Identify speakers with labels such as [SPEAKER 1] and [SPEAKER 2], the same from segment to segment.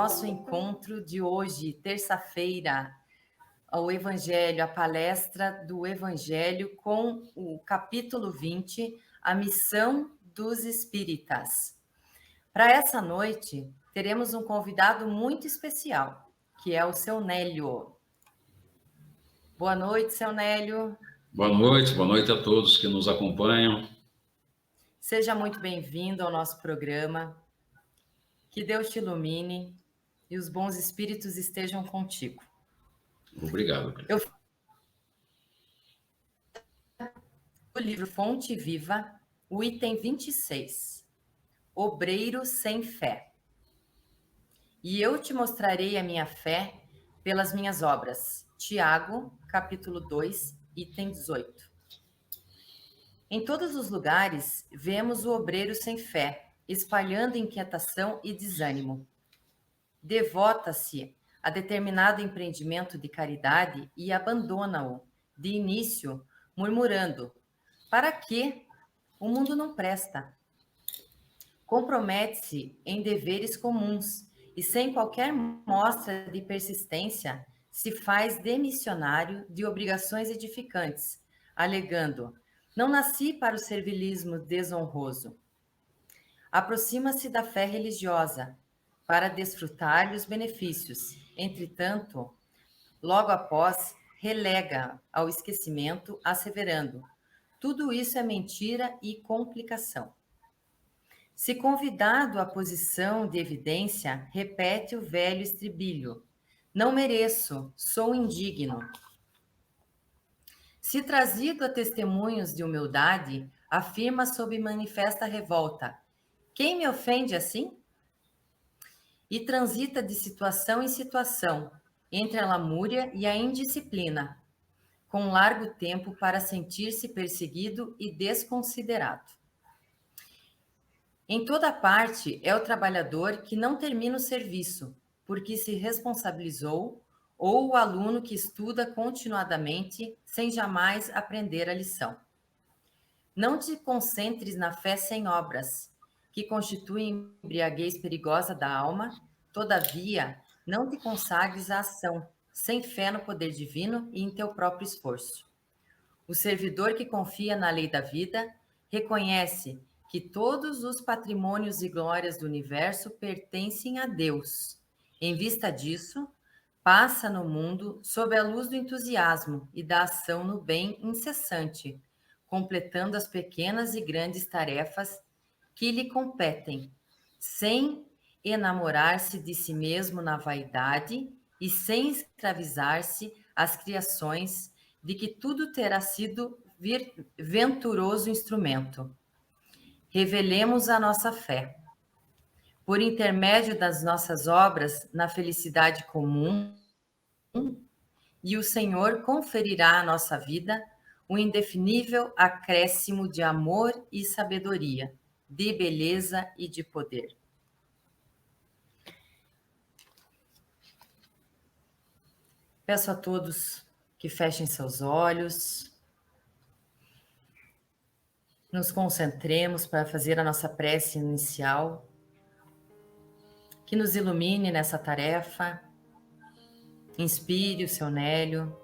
[SPEAKER 1] nosso encontro de hoje, terça-feira, o Evangelho, a palestra do Evangelho com o capítulo 20, a missão dos espíritas. Para essa noite, teremos um convidado muito especial, que é o seu Nélio. Boa noite, seu Nélio.
[SPEAKER 2] Boa noite a todos que nos acompanham.
[SPEAKER 1] Seja muito bem-vindo ao nosso programa. Que Deus te ilumine e os bons espíritos estejam contigo.
[SPEAKER 2] Obrigado.
[SPEAKER 1] O livro Fonte Viva, o item 26, Obreiro sem fé. E eu te mostrarei a minha fé pelas minhas obras. Tiago, capítulo 2, item 18. Em todos os lugares, vemos o obreiro sem fé, espalhando inquietação e desânimo. Devota-se a determinado empreendimento de caridade e abandona-o, de início, murmurando: para quê? O mundo não presta. Compromete-se em deveres comuns e, sem qualquer mostra de persistência, se faz demissionário de obrigações edificantes, alegando: não nasci para o servilismo desonroso. Aproxima-se da fé religiosa para desfrutar-lhe os benefícios. Entretanto, logo após, relega ao esquecimento, asseverando: tudo isso é mentira e complicação. Se convidado à posição de evidência, repete o velho estribilho: não mereço, sou indigno. Se trazido a testemunhos de humildade, afirma sob manifesta revolta: quem me ofende assim? E transita de situação em situação, entre a lamúria e a indisciplina, com largo tempo para sentir-se perseguido e desconsiderado. Em toda parte é o trabalhador que não termina o serviço, porque se responsabilizou, ou o aluno que estuda continuadamente sem jamais aprender a lição. Não te concentres na fé sem obras, que constituem embriaguez perigosa da alma, todavia, não te consagres à ação, sem fé no poder divino e em teu próprio esforço. O servidor que confia na lei da vida reconhece que todos os patrimônios e glórias do universo pertencem a Deus. Em vista disso, passa no mundo sob a luz do entusiasmo e da ação no bem incessante, completando as pequenas e grandes tarefas que lhe competem, sem enamorar-se de si mesmo na vaidade e sem escravizar-se às criações de que tudo terá sido venturoso instrumento. Revelemos a nossa fé. Por intermédio das nossas obras na felicidade comum, e o Senhor conferirá à nossa vida um indefinível acréscimo de amor e sabedoria, de beleza e de poder. Peço a todos que fechem seus olhos, nos concentremos para fazer a nossa prece inicial, que nos ilumine nessa tarefa, inspire o seu Nélio,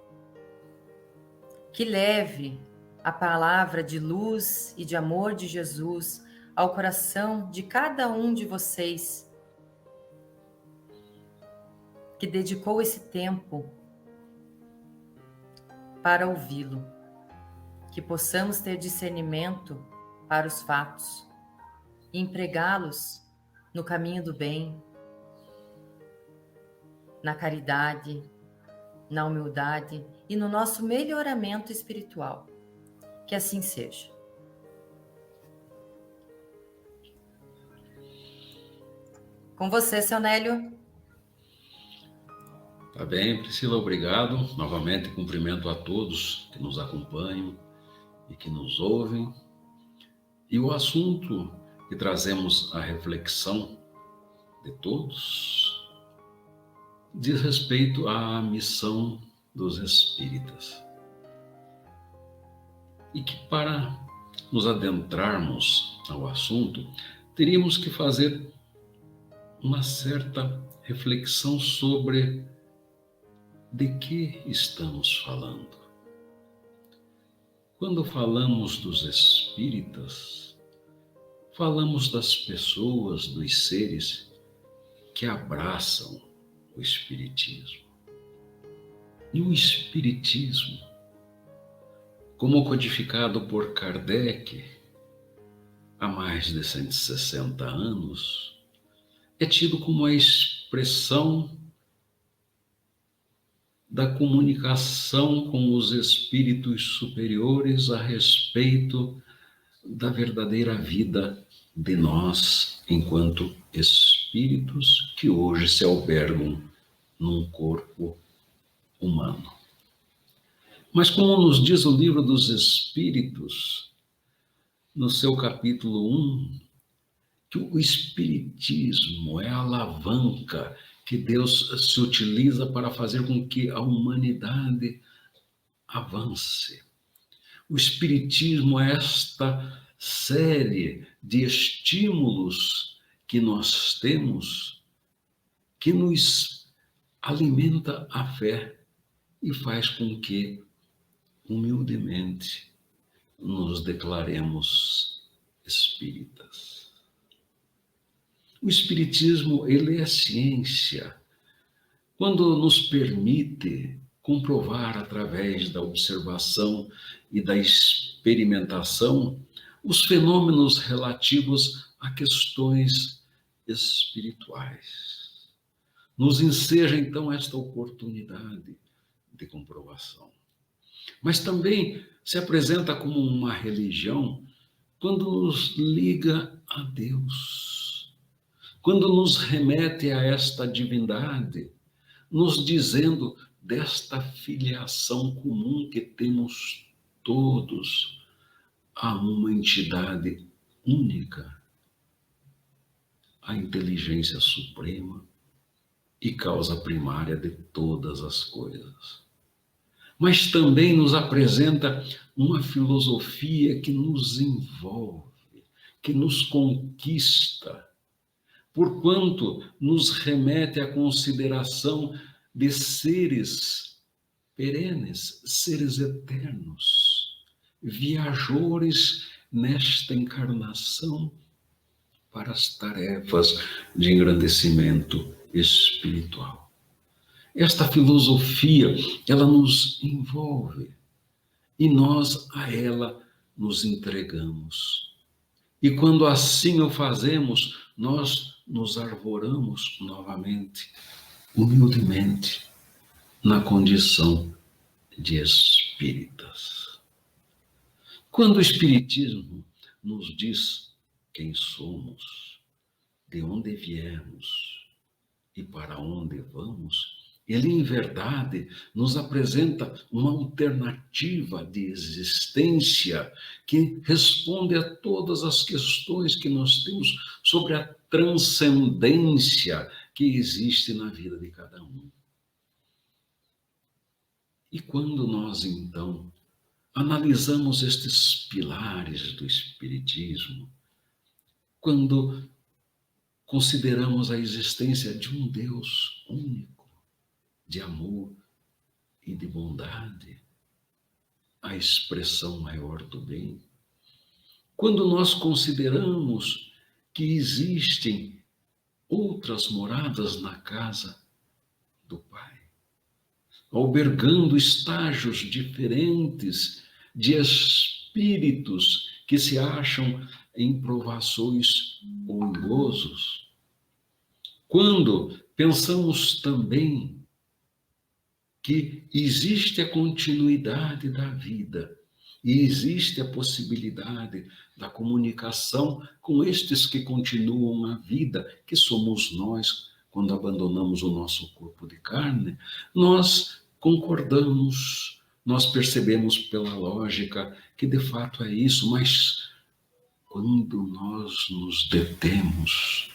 [SPEAKER 1] que leve a palavra de luz e de amor de Jesus ao coração de cada um de vocês que dedicou esse tempo para ouvi-lo, que possamos ter discernimento para os fatos e empregá-los no caminho do bem, na caridade, na humildade e no nosso melhoramento espiritual. Que assim seja. Com você, seu Nélio.
[SPEAKER 2] Tá bem, Priscila, obrigado. Novamente cumprimento a todos que nos acompanham e que nos ouvem. E o assunto que trazemos à reflexão de todos diz respeito à missão dos espíritas. E que para nos adentrarmos ao assunto, teríamos que fazer uma certa reflexão sobre de que estamos falando. Quando falamos dos espíritas, falamos das pessoas, dos seres que abraçam o espiritismo. E o espiritismo, como codificado por Kardec há mais de 160 anos, é tido como a expressão da comunicação com os espíritos superiores a respeito da verdadeira vida de nós, enquanto espíritos que hoje se albergam num corpo humano. Mas como nos diz o Livro dos Espíritos, no seu capítulo 1, que o espiritismo é a alavanca que Deus se utiliza para fazer com que a humanidade avance. O espiritismo é esta série de estímulos que nós temos que nos alimenta a fé e faz com que, humildemente, nos declaremos espíritas. O espiritismo, ele é ciência. Quando nos permite comprovar através da observação e da experimentação os fenômenos relativos a questões espirituais. Nos enseja, então, esta oportunidade de comprovação. Mas também se apresenta como uma religião quando nos liga a Deus, quando nos remete a esta divindade, nos dizendo desta filiação comum que temos todos a uma entidade única, a inteligência suprema e causa primária de todas as coisas. Mas também nos apresenta uma filosofia que nos envolve, que nos conquista, porquanto nos remete à consideração de seres perenes, seres eternos, viajores nesta encarnação para as tarefas de engrandecimento espiritual. Esta filosofia, ela nos envolve e nós a ela nos entregamos. E quando assim o fazemos, nós nos arvoramos novamente, humildemente, na condição de espíritas. Quando o Espiritismo nos diz quem somos, de onde viemos e para onde vamos, ele, em verdade, nos apresenta uma alternativa de existência que responde a todas as questões que nós temos sobre a transcendência que existe na vida de cada um. E quando nós, então, analisamos estes pilares do Espiritismo, quando consideramos a existência de um Deus único, de amor e de bondade, a expressão maior do bem, quando nós consideramos que existem outras moradas na casa do Pai, albergando estágios diferentes de espíritos que se acham em provações ou em gozos, quando pensamos também que existe a continuidade da vida e existe a possibilidade da comunicação com estes que continuam a vida, que somos nós, quando abandonamos o nosso corpo de carne, nós concordamos, nós percebemos pela lógica que de fato é isso, mas quando nós nos detemos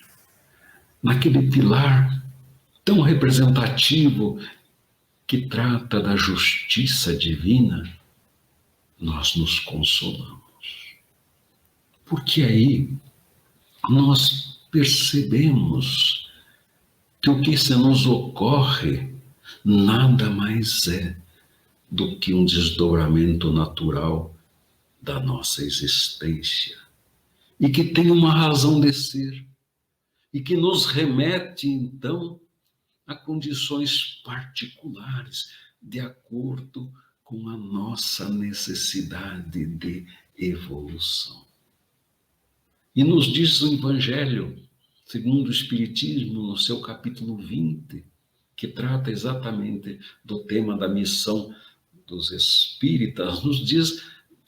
[SPEAKER 2] naquele pilar tão representativo que trata da justiça divina, nós nos consolamos. Porque aí nós percebemos que o que se nos ocorre nada mais é do que um desdobramento natural da nossa existência, e que tem uma razão de ser, e que nos remete, então, a condições particulares, de acordo com a nossa necessidade de evolução. E nos diz o Evangelho, segundo o Espiritismo, no seu capítulo 20, que trata exatamente do tema da missão dos espíritas, nos diz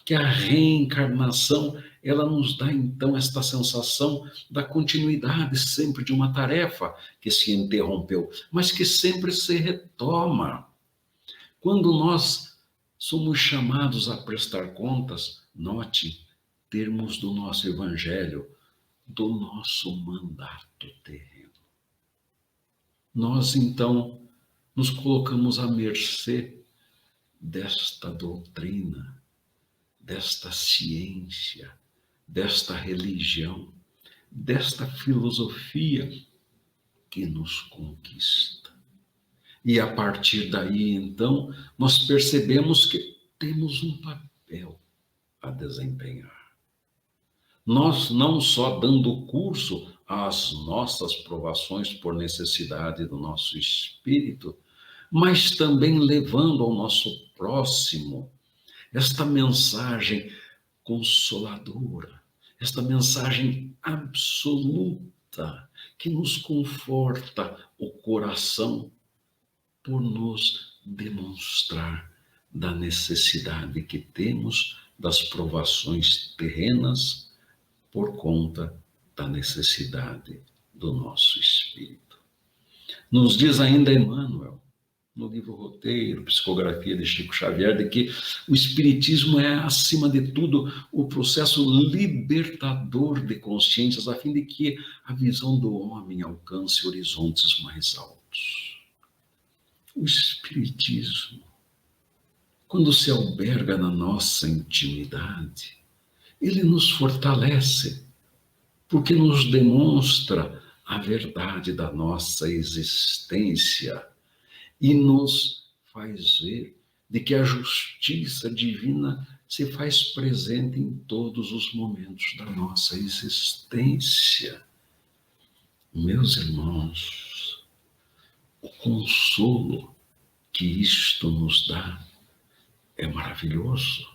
[SPEAKER 2] que a reencarnação, ela nos dá então esta sensação da continuidade sempre de uma tarefa que se interrompeu, mas que sempre se retoma. Quando nós somos chamados a prestar contas, note, termos do nosso evangelho, do nosso mandato terreno. Nós então nos colocamos à mercê desta doutrina, desta ciência, desta religião, desta filosofia que nos conquista. E a partir daí, então, nós percebemos que temos um papel a desempenhar. Nós não só dando curso às nossas provações por necessidade do nosso espírito, mas também levando ao nosso próximo esta mensagem consoladora, esta mensagem absoluta que nos conforta o coração por nos demonstrar da necessidade que temos das provações terrenas por conta da necessidade do nosso espírito. Nos diz ainda Emmanuel, no livro Roteiro, Psicografia de Chico Xavier, de que o espiritismo é, acima de tudo, o processo libertador de consciências, a fim de que a visão do homem alcance horizontes mais altos. O espiritismo, quando se alberga na nossa intimidade, ele nos fortalece, porque nos demonstra a verdade da nossa existência e nos faz ver de que a justiça divina se faz presente em todos os momentos da nossa existência. Meus irmãos, o consolo que isto nos dá é maravilhoso,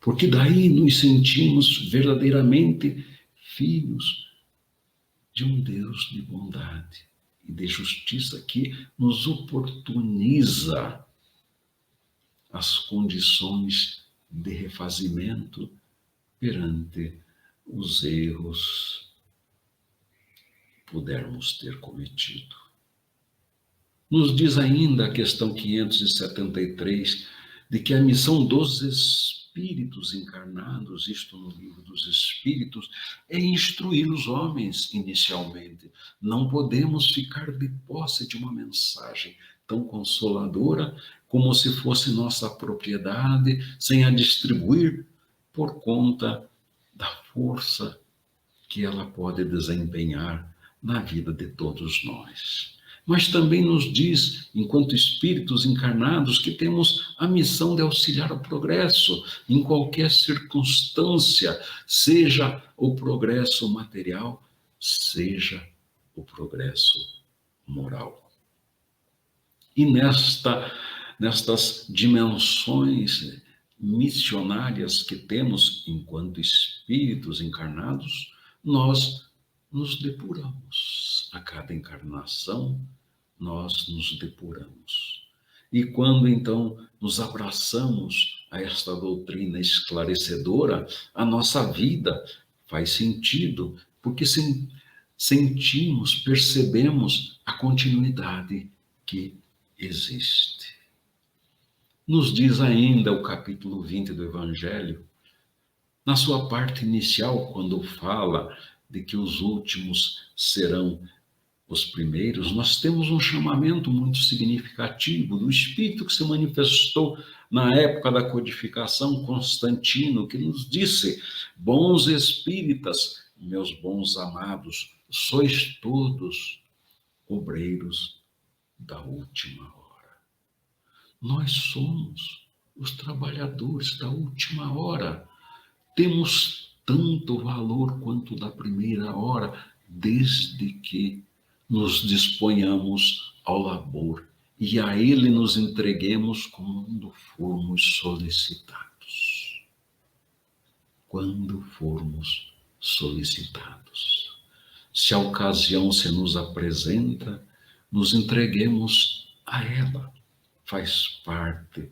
[SPEAKER 2] porque daí nos sentimos verdadeiramente filhos de um Deus de bondade e de justiça que nos oportuniza as condições de refazimento perante os erros que pudermos ter cometido. Nos diz ainda a questão 573, de que a missão dos espíritos encarnados, isto no livro dos Espíritos, é instruir os homens inicialmente. Não podemos ficar de posse de uma mensagem tão consoladora como se fosse nossa propriedade, sem a distribuir por conta da força que ela pode desempenhar na vida de todos nós. Mas também nos diz, enquanto espíritos encarnados, que temos a missão de auxiliar o progresso em qualquer circunstância, seja o progresso material, seja o progresso moral. E nestas dimensões missionárias que temos enquanto espíritos encarnados, nós nos depuramos. A cada encarnação, nós nos depuramos. E quando, então, nos abraçamos a esta doutrina esclarecedora, a nossa vida faz sentido, porque sentimos, percebemos a continuidade que existe. Nos diz ainda o capítulo 20 do Evangelho, na sua parte inicial, quando fala de que os últimos serão os primeiros, nós temos um chamamento muito significativo do Espírito que se manifestou na época da codificação, Constantino, que nos disse: bons espíritas, meus bons amados, sois todos obreiros da última hora. Nós somos os trabalhadores da última hora. Temos tanto valor quanto da primeira hora, desde que nos disponhamos ao labor e a ele nos entreguemos quando formos solicitados. Quando formos solicitados. Se a ocasião se nos apresenta, nos entreguemos a ela. Faz parte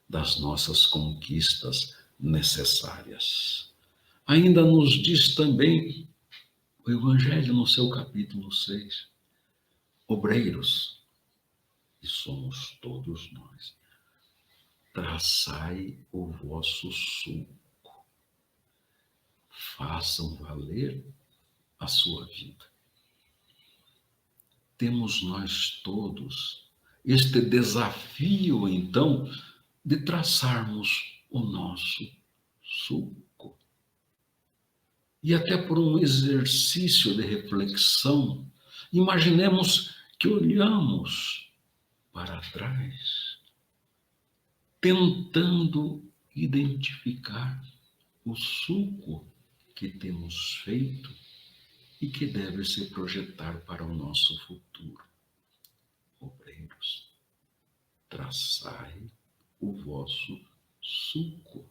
[SPEAKER 2] das nossas conquistas necessárias. Ainda nos diz também o Evangelho no seu capítulo 6, obreiros, e somos todos nós, traçai o vosso sulco, façam valer a sua vida. Temos nós todos este desafio, então, de traçarmos o nosso sulco. E até por um exercício de reflexão, imaginemos que olhamos para trás, tentando identificar o sulco que temos feito e que deve se projetar para o nosso futuro. Obreiros, traçai o vosso sulco,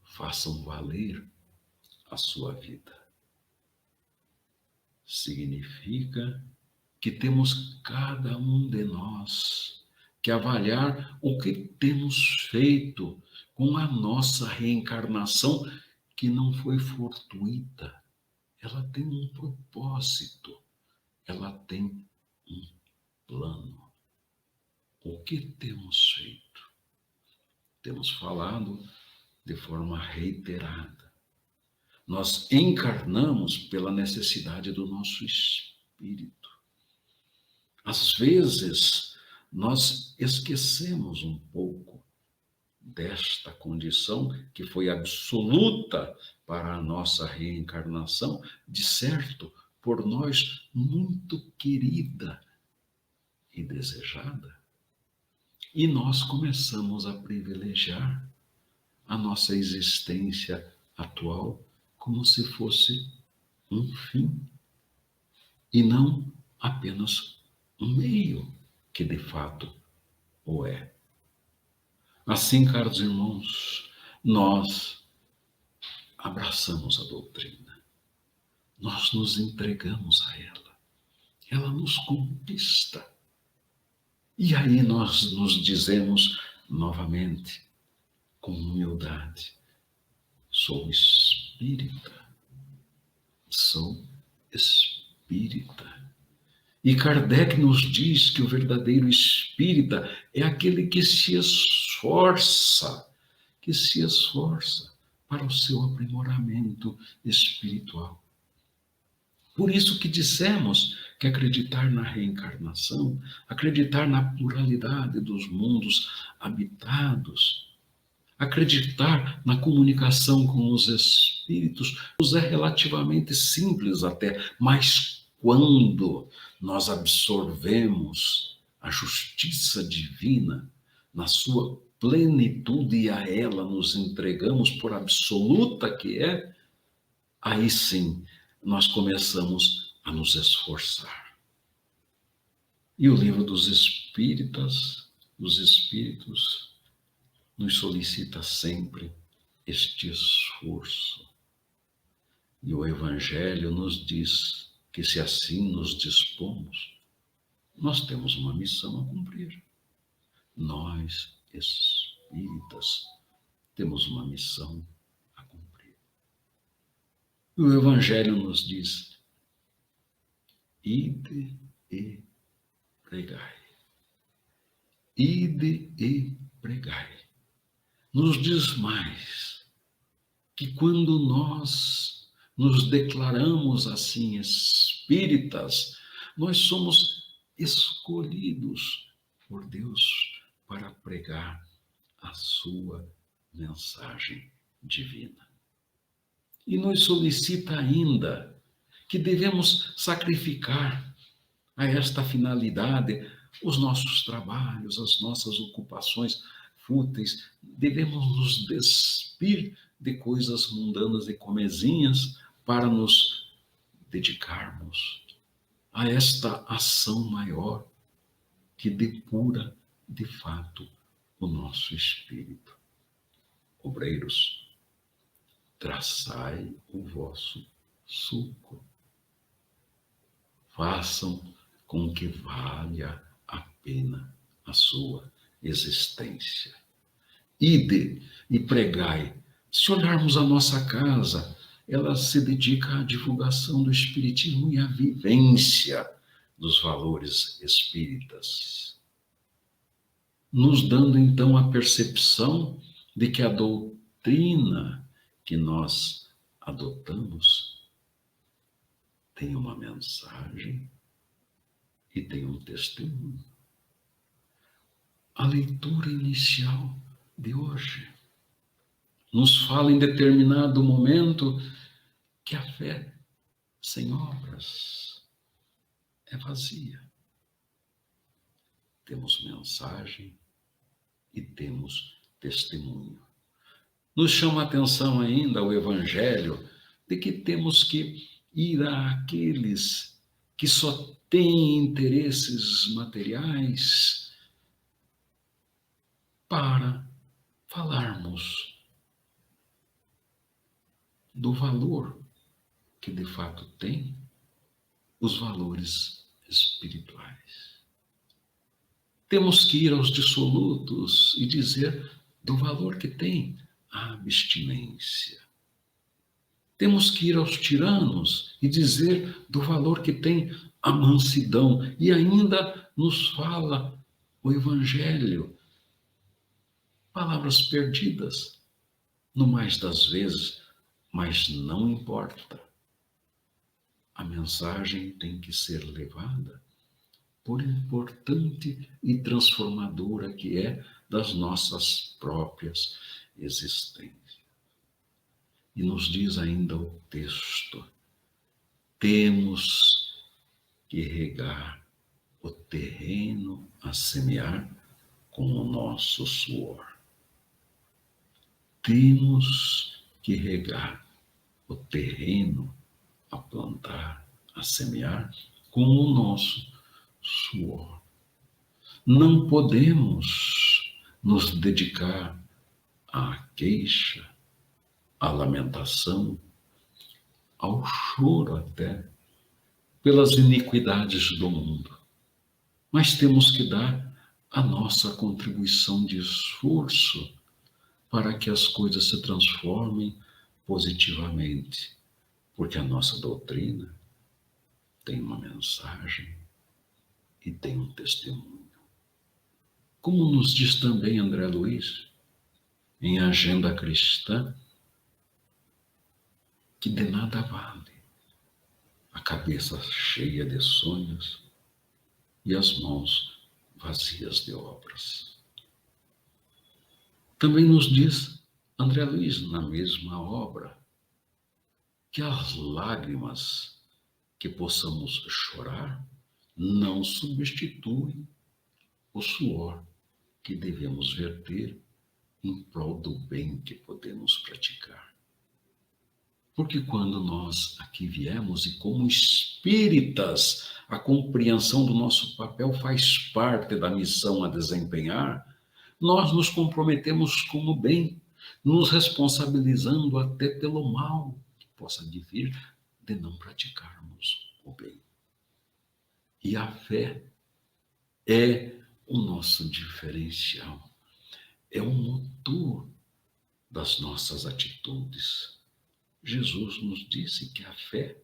[SPEAKER 2] façam valer a sua vida. Significa que temos cada um de nós que avaliar o que temos feito com a nossa reencarnação, que não foi fortuita. Ela tem um propósito, ela tem um plano. O que temos feito? Temos falado de forma reiterada. Nós encarnamos pela necessidade do nosso espírito. Às vezes, nós esquecemos um pouco desta condição que foi absoluta para a nossa reencarnação, de certo, por nós muito querida e desejada. E nós começamos a privilegiar a nossa existência atual como se fosse um fim e não apenas um meio, que de fato o é. Assim, caros irmãos, nós abraçamos a doutrina, nós nos entregamos a ela nos conquista. E aí nós nos dizemos novamente, com humildade, sou espírita, sou espírita. E Kardec nos diz que o verdadeiro espírita é aquele que se esforça para o seu aprimoramento espiritual. Por isso que dissemos que acreditar na reencarnação, acreditar na pluralidade dos mundos habitados, acreditar na comunicação com os espíritos, nos é relativamente simples até, mas quando nós absorvemos a justiça divina na sua plenitude e a ela nos entregamos por absoluta que é, aí sim nós começamos a nos esforçar. E o livro dos espíritos, nos solicita sempre este esforço. E o Evangelho nos diz que se assim nos dispomos, nós temos uma missão a cumprir. Nós, espíritas, temos uma missão a cumprir. E o Evangelho nos diz, ide e pregai. Ide e pregai. Nos diz mais, que quando nós nos declaramos assim espíritas, nós somos escolhidos por Deus para pregar a sua mensagem divina. E nos solicita ainda que devemos sacrificar a esta finalidade, os nossos trabalhos, as nossas ocupações fúteis, devemos nos despir de coisas mundanas e comezinhas para nos dedicarmos a esta ação maior que depura, de fato, o nosso espírito. Obreiros, traçai o vosso suco. Façam com que valha a pena a sua existência. Ide e pregai. Se olharmos a nossa casa, ela se dedica à divulgação do espiritismo e à vivência dos valores espíritas, nos dando então a percepção de que a doutrina que nós adotamos tem uma mensagem e tem um testemunho. A leitura inicial de hoje nos fala em determinado momento que a fé sem obras é vazia. Temos mensagem e temos testemunho. Nos chama a atenção ainda o Evangelho de que temos que ir àqueles que só têm interesses materiais para falarmos do valor que de fato tem os valores espirituais. Temos que ir aos dissolutos e dizer do valor que tem a abstinência. Temos que ir aos tiranos e dizer do valor que tem a mansidão. E ainda nos fala o Evangelho, palavras perdidas, no mais das vezes, mas não importa. A mensagem tem que ser levada, por importante e transformadora que é das nossas próprias existências. E nos diz ainda o texto, temos que regar o terreno a semear com o nosso suor. Temos que regar o terreno a plantar, a semear com o nosso suor. Não podemos nos dedicar à queixa, à lamentação, ao choro até, pelas iniquidades do mundo. Mas temos que dar a nossa contribuição de esforço para que as coisas se transformem positivamente, porque a nossa doutrina tem uma mensagem e tem um testemunho. Como nos diz também André Luiz, em Agenda Cristã, que de nada vale a cabeça cheia de sonhos e as mãos vazias de obras. Também nos diz André Luiz, na mesma obra, que as lágrimas que possamos chorar não substituem o suor que devemos verter em prol do bem que podemos praticar. Porque quando nós aqui viemos e como espíritas, a compreensão do nosso papel faz parte da missão a desempenhar, nós nos comprometemos com o bem, nos responsabilizando até pelo mal que possa advir de não praticarmos o bem. E a fé é o nosso diferencial, é o motor das nossas atitudes. Jesus nos disse que a fé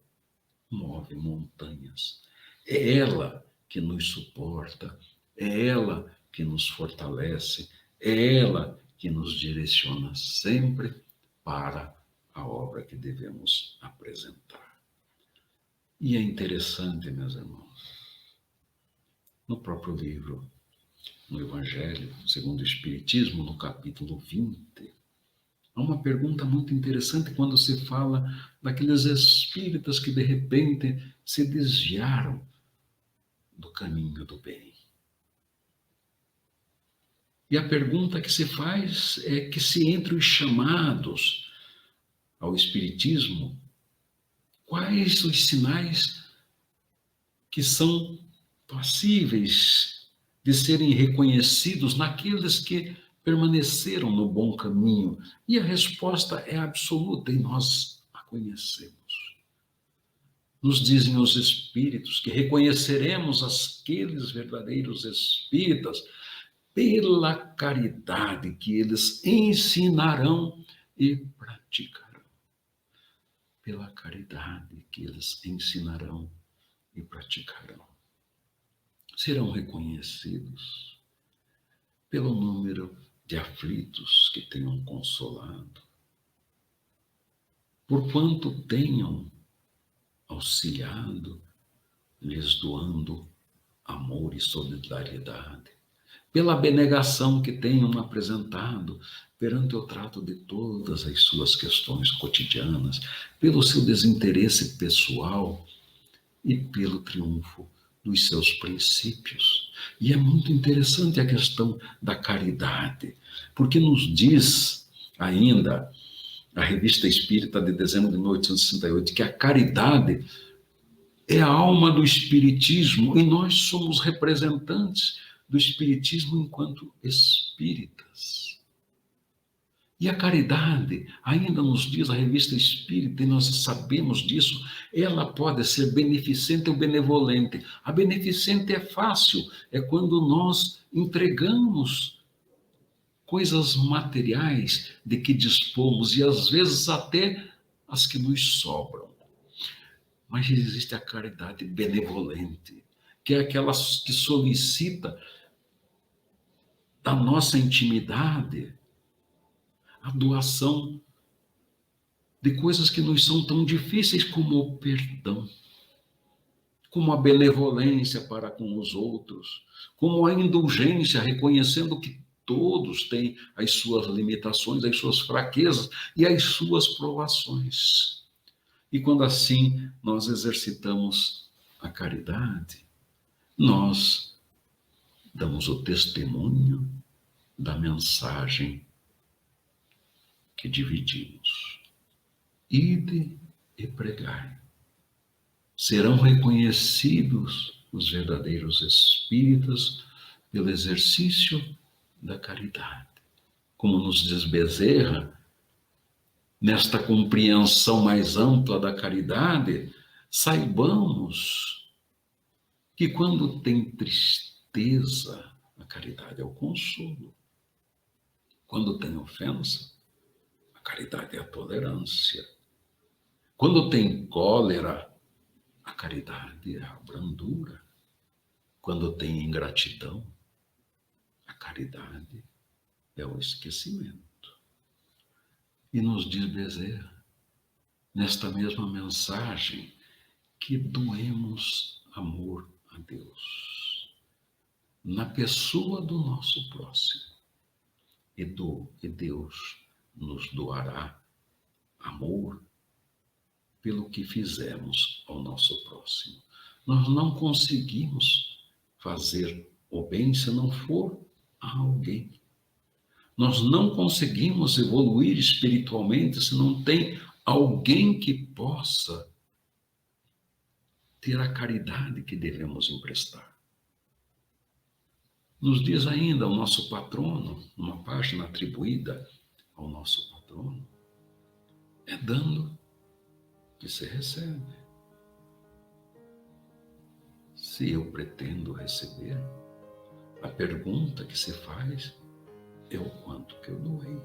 [SPEAKER 2] move montanhas. É ela que nos suporta, é ela que nos fortalece, é ela que nos direciona sempre para a obra que devemos apresentar. E é interessante, meus irmãos, no próprio livro, no Evangelho segundo o Espiritismo, no capítulo 20, há uma pergunta muito interessante quando se fala daqueles espíritas que de repente se desviaram do caminho do bem. E a pergunta que se faz é que se entre os chamados ao Espiritismo, quais os sinais que são passíveis de serem reconhecidos naqueles que permaneceram no bom caminho? E a resposta é absoluta e nós a conhecemos. Nos dizem os Espíritos que reconheceremos aqueles verdadeiros espíritas pela caridade que eles ensinarão e praticarão. Pela caridade que eles ensinarão e praticarão. Serão reconhecidos pelo número de aflitos que tenham consolado, por quanto tenham auxiliado, lhes doando amor e solidariedade, pela abnegação que tenham apresentado perante o trato de todas as suas questões cotidianas, pelo seu desinteresse pessoal e pelo triunfo dos seus princípios. E é muito interessante a questão da caridade, porque nos diz ainda a Revista Espírita de dezembro de 1868 que a caridade é a alma do Espiritismo e nós somos representantes do Espiritismo enquanto espíritas. E a caridade, ainda nos diz a Revista Espírita, e nós sabemos disso, ela pode ser beneficente ou benevolente. A beneficente é fácil, é quando nós entregamos coisas materiais de que dispomos e às vezes até as que nos sobram. Mas existe a caridade benevolente, que é aquela que solicita da nossa intimidade a doação de coisas que nos são tão difíceis como o perdão, como a benevolência para com os outros, como a indulgência, reconhecendo que todos têm as suas limitações, as suas fraquezas e as suas provações. E quando assim nós exercitamos a caridade, nós damos o testemunho da mensagem que dividimos. Ide e pregai. Serão reconhecidos os verdadeiros espíritas pelo exercício da caridade. Como nos diz Bezerra, nesta compreensão mais ampla da caridade, saibamos que quando tem tristeza, a caridade é o consolo. Quando tem ofensa, a caridade é a tolerância. Quando tem cólera, a caridade é a brandura. Quando tem ingratidão, a caridade é o esquecimento. E nos diz Bezerra, nesta mesma mensagem, que doemos amor a Deus, na pessoa do nosso próximo. E Deus nos doará amor pelo que fizemos ao nosso próximo. Nós não conseguimos fazer o bem se não for a alguém. Nós não conseguimos evoluir espiritualmente se não tem alguém que possa ter a caridade que devemos emprestar. Nos diz ainda o nosso patrono, uma página atribuída ao nosso patrono, é dando que se recebe. Se eu pretendo receber, a pergunta que se faz é o quanto que eu doei.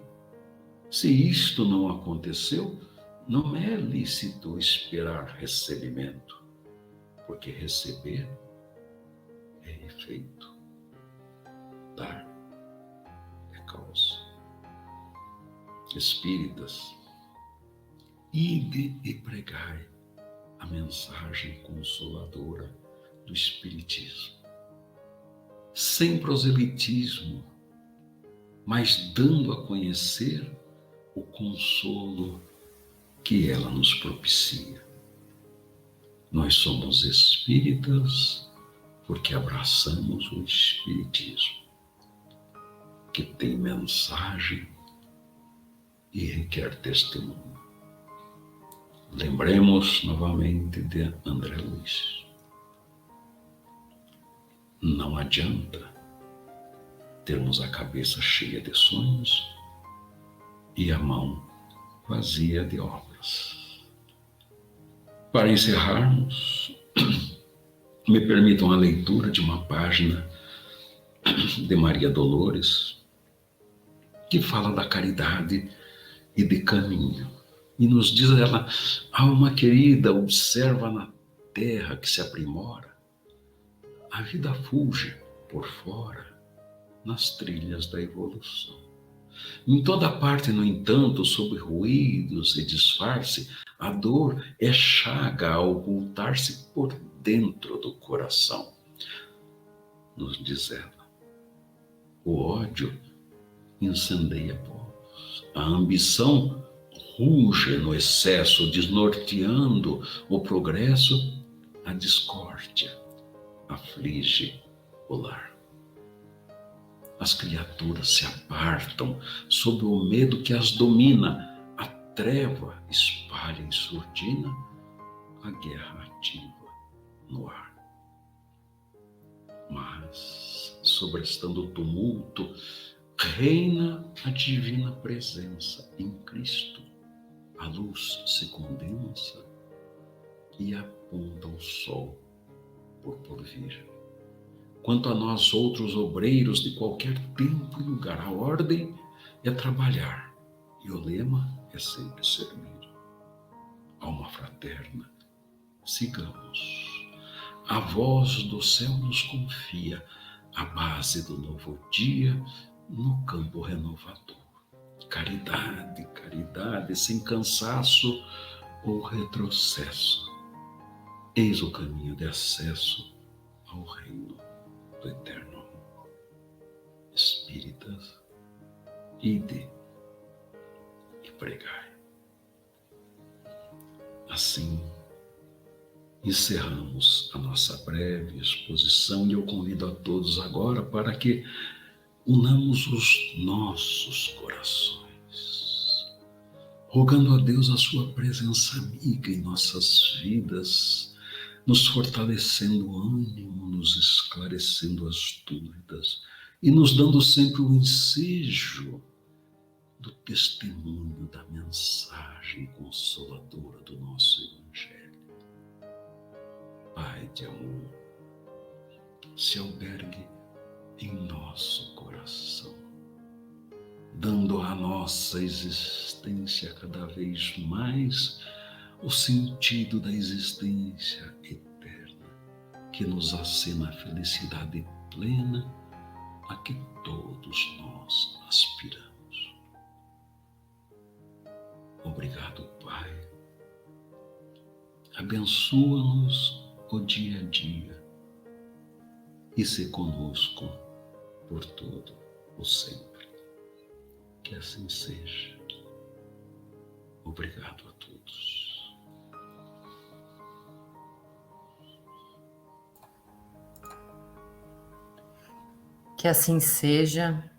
[SPEAKER 2] Se isto não aconteceu, não é lícito esperar recebimento, porque receber é efeito, dar é causa. Espíritas, ide e pregai a mensagem consoladora do Espiritismo, sem proselitismo, mas dando a conhecer o consolo que ela nos propicia. Nós somos espíritas porque abraçamos o Espiritismo, que tem mensagem e requer testemunho. Lembremos novamente de André Luiz. Não adianta termos a cabeça cheia de sonhos e a mão vazia de obras. Para encerrarmos, me permitam a leitura de uma página de Maria Dolores, que fala da caridade e de caminho. E nos diz ela: alma querida, observa na terra que se aprimora, a vida fulge por fora nas trilhas da evolução. Em toda parte, no entanto, sob ruídos e disfarce, a dor é chaga a ocultar-se por dentro do coração. Nos diz ela: o ódio incendeia povos, a ambição ruge no excesso, desnorteando o progresso, a discórdia aflige o lar. As criaturas se apartam sob o medo que as domina, a treva espalha em surdina, a guerra ativa no ar. Mas, sobrestando o tumulto, reina a divina presença em Cristo. A luz se condensa e aponta o sol por vir. Quanto a nós outros obreiros de qualquer tempo e lugar, a ordem é trabalhar e o lema é sempre servir. Alma fraterna, sigamos. A voz do céu nos confia a base do novo dia no campo renovador. Caridade, caridade, sem cansaço ou retrocesso. Eis o caminho de acesso ao reino do eterno. Espíritas, ide e pregai. Assim, encerramos a nossa breve exposição e eu convido a todos agora para que unamos os nossos corações, rogando a Deus a sua presença amiga em nossas vidas, nos fortalecendo o ânimo, nos esclarecendo as dúvidas e nos dando sempre o ensejo do testemunho da mensagem consoladora do nosso Evangelho. Pai de amor, se albergue em nosso coração, dando à nossa existência cada vez mais o sentido da existência eterna, que nos acena a felicidade plena a que todos nós aspiramos. Obrigado, Pai. Abençoa-nos o dia a dia e se conosco por todo o sempre. Que assim seja. Obrigado a todos.
[SPEAKER 1] Que assim seja.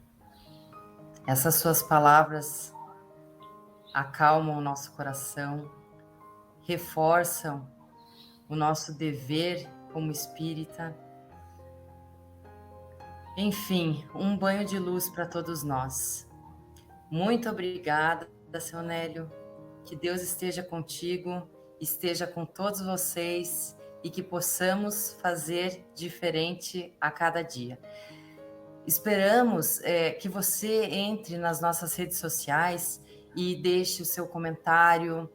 [SPEAKER 1] Essas suas palavras acalmam o nosso coração, reforçam o nosso dever como espírita. Enfim, um banho de luz para todos nós. Muito obrigada, seu Nélio. Que Deus esteja contigo, esteja com todos vocês e que possamos fazer diferente a cada dia. Esperamos que você entre nas nossas redes sociais e deixe o seu comentário,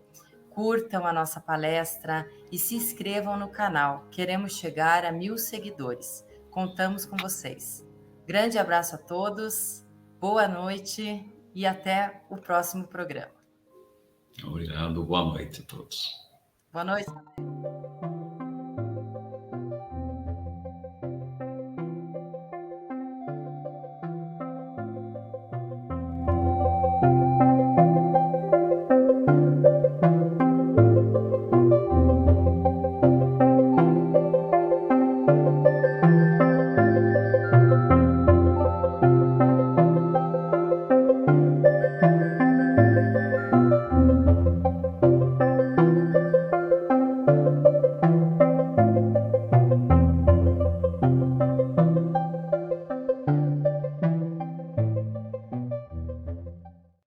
[SPEAKER 1] curtam a nossa palestra e se inscrevam no canal. Queremos chegar a 1000 seguidores. Contamos com vocês. Grande abraço a todos, boa noite e até o próximo programa.
[SPEAKER 2] Obrigado, boa noite a todos.
[SPEAKER 1] Boa noite.